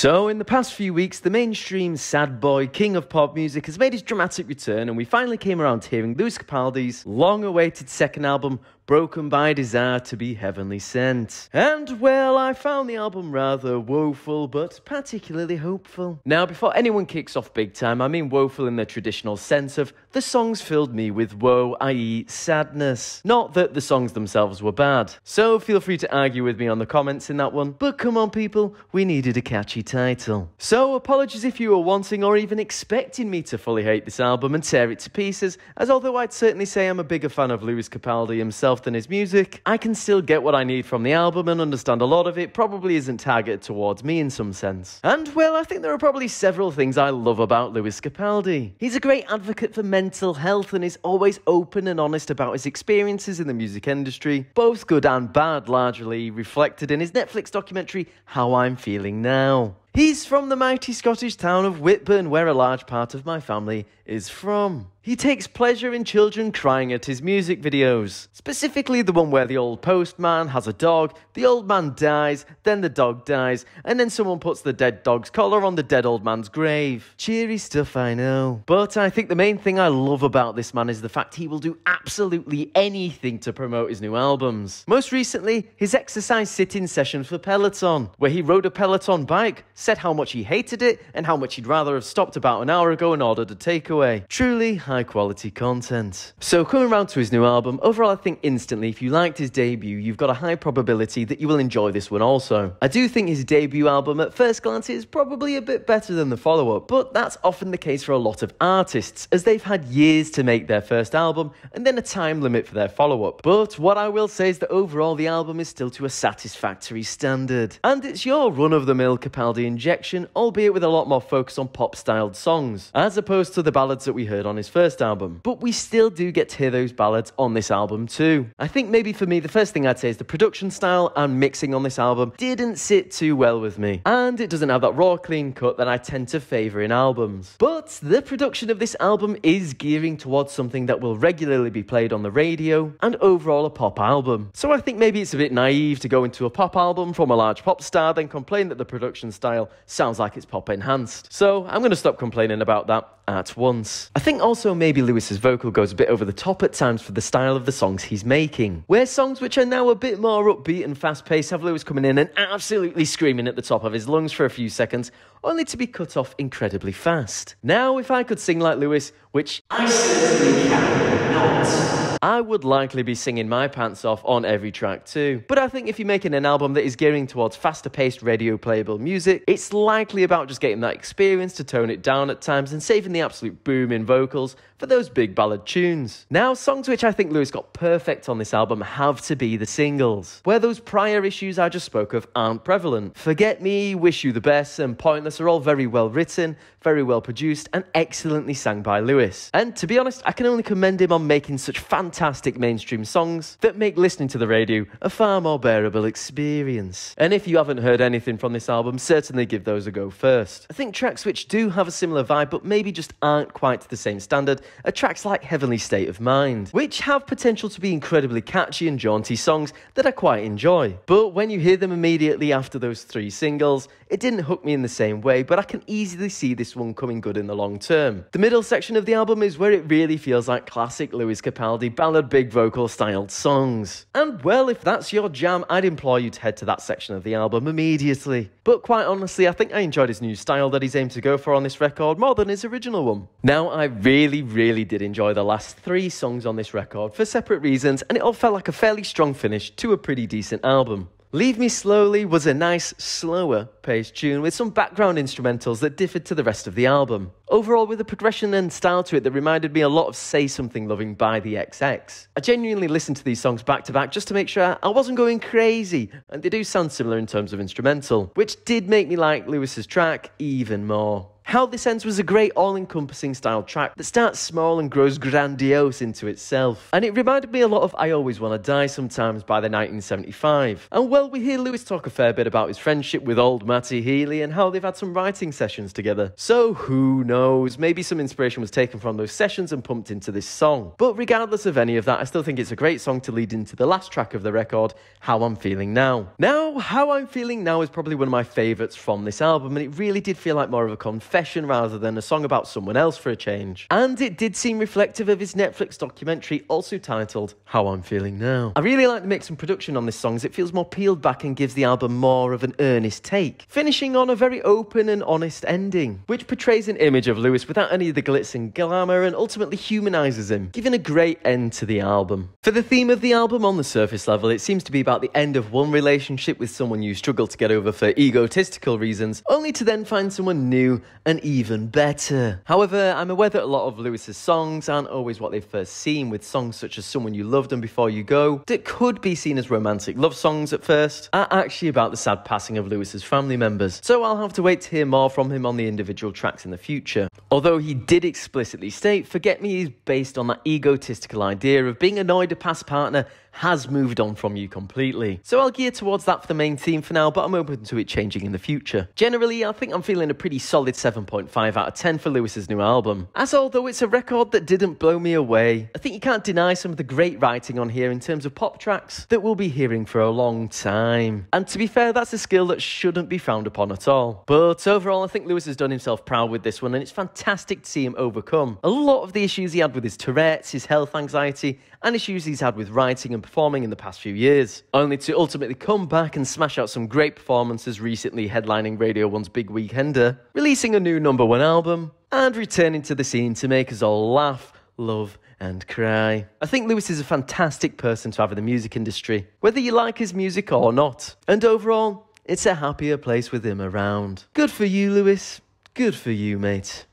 So, in the past few weeks, the mainstream sad boy, king of pop music, has made his dramatic return, and we finally came around to hearing Lewis Capaldi's long-awaited second album, Broken by Desire to be Heavenly Sent. And, well, I found the album rather woeful, but particularly hopeful. Now, before anyone kicks off big time, I mean woeful in the traditional sense of the songs filled me with woe, i.e. sadness. Not that the songs themselves were bad. So feel free to argue with me on the comments in that one, but come on people, we needed a catchy title. So apologies if you were wanting or even expecting me to fully hate this album and tear it to pieces, as although I'd certainly say I'm a bigger fan of Lewis Capaldi himself than his music, I can still get what I need from the album and understand a lot of it probably isn't targeted towards me in some sense. And well, I think there are probably several things I love about Lewis Capaldi. He's a great advocate for mental health and is always open and honest about his experiences in the music industry, both good and bad, largely reflected in his Netflix documentary How I'm Feeling Now. He's from the mighty Scottish town of Whitburn, where a large part of my family is from. He takes pleasure in children crying at his music videos, specifically the one where the old postman has a dog, the old man dies, then the dog dies, and then someone puts the dead dog's collar on the dead old man's grave. Cheery stuff, I know. But I think the main thing I love about this man is the fact he will do absolutely anything to promote his new albums. Most recently, his exercise sit-in session for Peloton, where he rode a Peloton bike, said how much he hated it, and how much he'd rather have stopped about an hour ago and ordered a takeaway. Truly high quality content. So coming round to his new album, overall I think instantly if you liked his debut, you've got a high probability that you will enjoy this one also. I do think his debut album at first glance is probably a bit better than the follow-up, but that's often the case for a lot of artists, as they've had years to make their first album and then a time limit for their follow-up. But what I will say is that overall the album is still to a satisfactory standard. And it's your run-of-the-mill Capaldi injection, albeit with a lot more focus on pop-styled songs, as opposed to the ballads that we heard on his first album. But we still do get to hear those ballads on this album too. I think maybe for me the first thing I'd say is the production style and mixing on this album didn't sit too well with me, and it doesn't have that raw clean cut that I tend to favour in albums. But the production of this album is gearing towards something that will regularly be played on the radio and overall a pop album. So I think maybe it's a bit naive to go into a pop album from a large pop star then complain that the production style sounds like it's pop enhanced. So I'm going to stop complaining about that at once. I think also maybe Lewis's vocal goes a bit over the top at times for the style of the songs he's making, where songs which are now a bit more upbeat and fast-paced have Lewis coming in and absolutely screaming at the top of his lungs for a few seconds, only to be cut off incredibly fast. Now, if I could sing like Lewis, which I certainly cannot, I would likely be singing my pants off on every track too. But I think if you're making an album that is gearing towards faster paced radio playable music, it's likely about just getting that experience to tone it down at times and saving the absolute boom in vocals for those big ballad tunes. Now, songs which I think Lewis got perfect on this album have to be the singles, where those prior issues I just spoke of aren't prevalent. Forget Me, Wish You the Best and Pointless are all very well written, very well produced and excellently sang by Lewis. And to be honest, I can only commend him on making such fantastic mainstream songs that make listening to the radio a far more bearable experience. And if you haven't heard anything from this album, certainly give those a go first. I think tracks which do have a similar vibe but maybe just aren't quite to the same standard are tracks like Heavenly State of Mind, which have potential to be incredibly catchy and jaunty songs that I quite enjoy. But when you hear them immediately after those three singles, it didn't hook me in the same way, but I can easily see this one coming good in the long term. The middle section of the album is where it really feels like classic Lewis Capaldi ballad big vocal styled songs. And well, if that's your jam, I'd implore you to head to that section of the album immediately. But quite honestly, I think I enjoyed his new style that he's aimed to go for on this record more than his original one. Now, I really did enjoy the last three songs on this record for separate reasons, and it all felt like a fairly strong finish to a pretty decent album. Leave Me Slowly was a nice, slower paced tune with some background instrumentals that differed to the rest of the album. Overall, with a progression and style to it that reminded me a lot of Say Something Loving by the XX. I genuinely listened to these songs back to back just to make sure I wasn't going crazy, and they do sound similar in terms of instrumental, which did make me like Lewis's track even more. How This Ends was a great all-encompassing style track that starts small and grows grandiose into itself. And it reminded me a lot of I Always Wanna Die Sometimes by the 1975. And well, we hear Lewis talk a fair bit about his friendship with old Matty Healy and how they've had some writing sessions together. So who knows, maybe some inspiration was taken from those sessions and pumped into this song. But regardless of any of that, I still think it's a great song to lead into the last track of the record, How I'm Feeling Now. Now, How I'm Feeling Now is probably one of my favourites from this album, and it really did feel like more of a confession rather than a song about someone else for a change. And it did seem reflective of his Netflix documentary, also titled How I'm Feeling Now. I really like the mix and production on this song as it feels more peeled back and gives the album more of an earnest take, finishing on a very open and honest ending, which portrays an image of Lewis without any of the glitz and glamour and ultimately humanises him, giving a great end to the album. For the theme of the album, on the surface level, it seems to be about the end of one relationship with someone you struggle to get over for egotistical reasons, only to then find someone new and even better. However, I'm aware that a lot of Lewis's songs aren't always what they first seem, with songs such as Someone You Loved and Before You Go, that could be seen as romantic love songs at first, are actually about the sad passing of Lewis's family members. So I'll have to wait to hear more from him on the individual tracks in the future. Although he did explicitly state Forget Me is based on that egotistical idea of being annoyed a past partner has moved on from you completely. So I'll gear towards that for the main theme for now, but I'm open to it changing in the future. Generally, I think I'm feeling a pretty solid 7.5 out of 10 for Lewis's new album. As although it's a record that didn't blow me away, I think you can't deny some of the great writing on here in terms of pop tracks that we'll be hearing for a long time. And to be fair, that's a skill that shouldn't be frowned upon at all. But overall, I think Lewis has done himself proud with this one, and it's fantastic to see him overcome a lot of the issues he had with his Tourette's, his health anxiety, and issues he's had with writing and performing in the past few years, only to ultimately come back and smash out some great performances, recently headlining Radio 1's Big Weekender, releasing a new #1 album, and returning to the scene to make us all laugh, love and cry. I think Lewis is a fantastic person to have in the music industry, whether you like his music or not, and overall, it's a happier place with him around. Good for you, Lewis. Good for you, mate.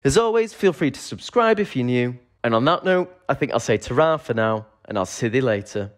As always, feel free to subscribe if you're new. And on that note, I think I'll say ta-ra for now, and I'll see you later.